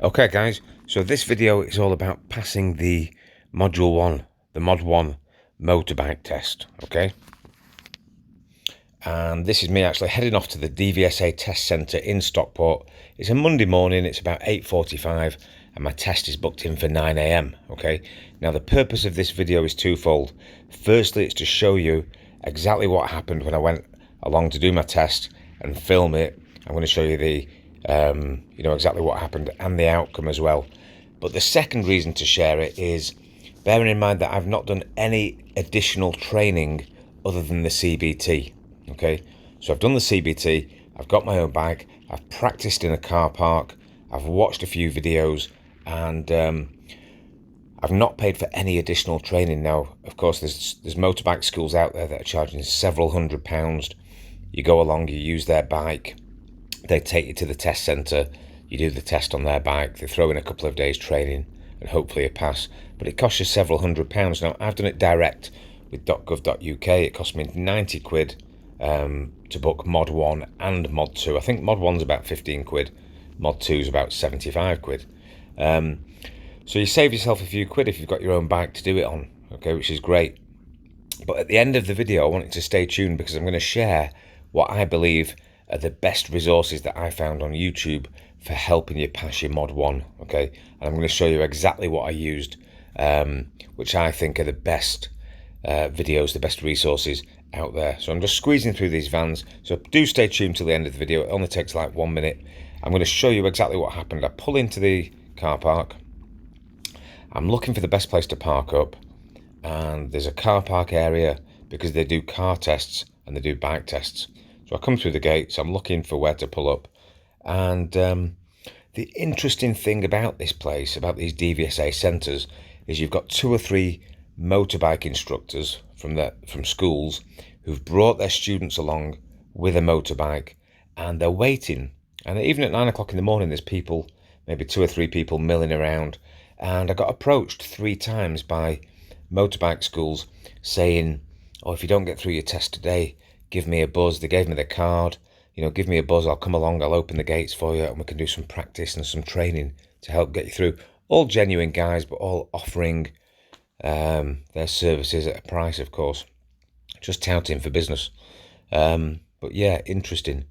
Okay guys, so this video is all about passing the Module 1, the Mod 1 motorbike test, okay? And this is me actually heading off to the DVSA test centre in Stockport. It's a Monday morning, it's about 8:45 and my test is booked in for 9 AM, okay? Now the purpose of this video is twofold. Firstly, it's to show you exactly what happened when I went along to do my test and film it. I'm going to show you the exactly what happened and the outcome as well. But the second reason to share it is bearing in mind that I've not done any additional training other than the CBT. Okay, so I've done the CBT, I've got my own bike, I've practiced in a car park, I've watched a few videos, and I've not paid for any additional training. Now, of course, there's motorbike schools out there that are charging several £100s. You go along, you use their bike, they take you to the test centre, you do the test on their bike, they throw in a couple of days training and hopefully a pass, but it costs you several £100s. Now, I've done it direct with .gov.uk, it cost me 90 quid to book Mod 1 and Mod 2. I think Mod 1's about 15 quid, Mod 2's about 75 quid. So you save yourself a few quid if you've got your own bike to do it on, okay, which is great. But at the end of the video, I want you to stay tuned because I'm going to share what I believe are the best resources that I found on YouTube for helping you pass your Mod 1, okay? And I'm going to show you exactly what I used, which I think are the best videos, the best resources out there. So I'm just squeezing through these vans, so do stay tuned till the end of the video. It only takes like 1 minute. I'm going to show you exactly what happened. I pull into the car park. I'm looking for the best place to park up, and there's a car park area because they do car tests and they do bike tests. So I come through the gates, I'm looking for where to pull up, and the interesting thing about this place, about these DVSA centres, is you've got 2 or 3 motorbike instructors from schools who've brought their students along with a motorbike, and they're waiting. And even at 9 o'clock in the morning, there's people, maybe 2 or 3 people milling around. And I got approached 3 times by motorbike schools saying, "Oh, if you don't get through your test today, give me a buzz." They gave me their card. Give me a buzz, I'll come along, I'll open the gates for you, and we can do some practice and some training to help get you through. All genuine guys, but all offering their services at a price, of course. Just touting for business. But yeah, interesting.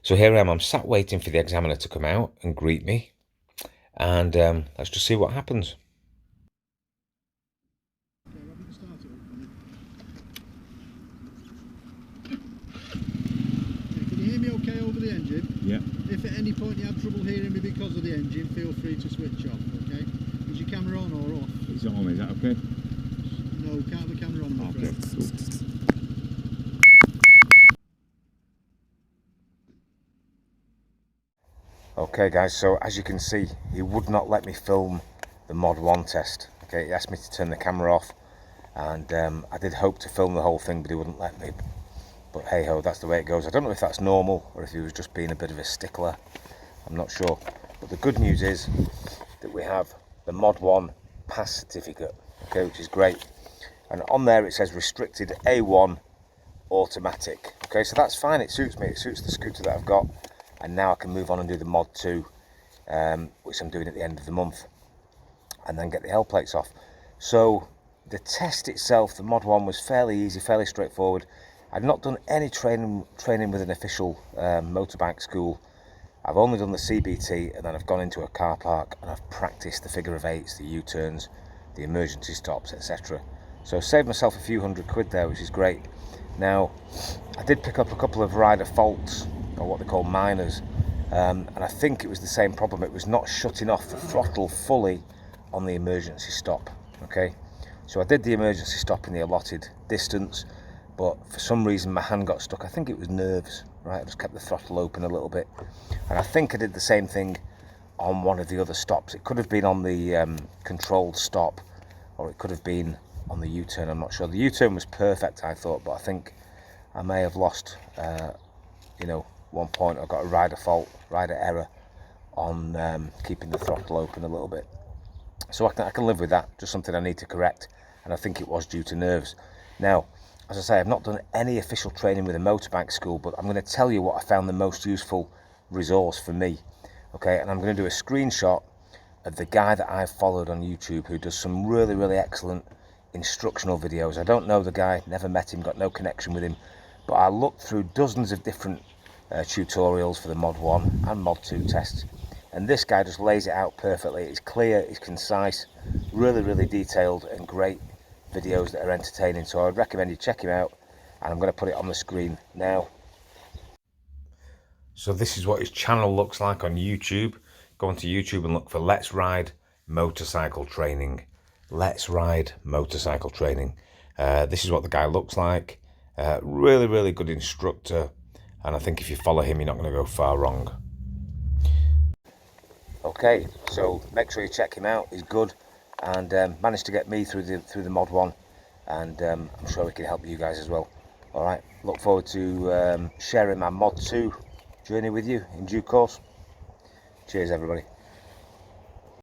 So here I am, I'm sat waiting for the examiner to come out and greet me. And let's just see what happens. Me okay over the engine? Yeah. If at any point you have trouble hearing me because of the engine, feel free to switch off, okay? Is your camera on or off? It's on, is that okay? No, can't have the camera on, my friend. Cool. Okay guys, so as you can see, he would not let me film the Mod 1 test. Okay, he asked me to turn the camera off, and I did hope to film the whole thing, but he wouldn't let me. But hey ho, that's the way it goes. I don't know if that's normal or if he was just being a bit of a stickler. I'm not sure. But the good news is that we have the Mod 1 pass certificate, okay, which is great. And on there it says restricted A1 automatic. Okay, so that's fine, it suits me, it suits the scooter that I've got. And now I can move on and do the Mod 2, which I'm doing at the end of the month, and then get the L plates off. So the test itself, the Mod 1, was fairly easy, fairly straightforward. I've not done any training with an official motorbike school. I've only done the CBT, and then I've gone into a car park and I've practiced the figure of eights, the U-turns, the emergency stops, etc. So I saved myself a few £100 there, which is great. Now, I did pick up a couple of rider faults, or what they call minors, and I think it was the same problem. It was not shutting off the throttle fully on the emergency stop, okay? So I did the emergency stop in the allotted distance, but for some reason my hand got stuck. I think it was nerves, right? I just kept the throttle open a little bit. And I think I did the same thing on one of the other stops. It could have been on the controlled stop, or it could have been on the U-turn, I'm not sure. The U-turn was perfect, I thought, but I think I may have lost, one point. I got a rider error on keeping the throttle open a little bit. So I can live with that, just something I need to correct, and I think it was due to nerves. Now, as I say, I've not done any official training with a motorbike school, but I'm going to tell you what I found the most useful resource for me. Okay, and I'm going to do a screenshot of the guy that I've followed on YouTube who does some really excellent instructional videos. I don't know the guy, never met him, got no connection with him, but I looked through dozens of different tutorials for the Mod 1 and Mod 2 tests, and this guy just lays it out perfectly. It's clear, it's concise, really detailed, and great videos that are entertaining. So I would recommend you check him out, and I'm going to put it on the screen now. So this is what his channel looks like on YouTube. Go onto YouTube and look for Let's Ride Motorcycle Training. Let's Ride Motorcycle Training. This is what the guy looks like. Really good instructor, and I think if you follow him, you're not going to go far wrong. Okay, so make sure you check him out. He's good, and managed to get me through the Mod 1, and I'm sure he can help you guys as well. All right, look forward to sharing my Mod 2 journey with you in due course. Cheers, everybody.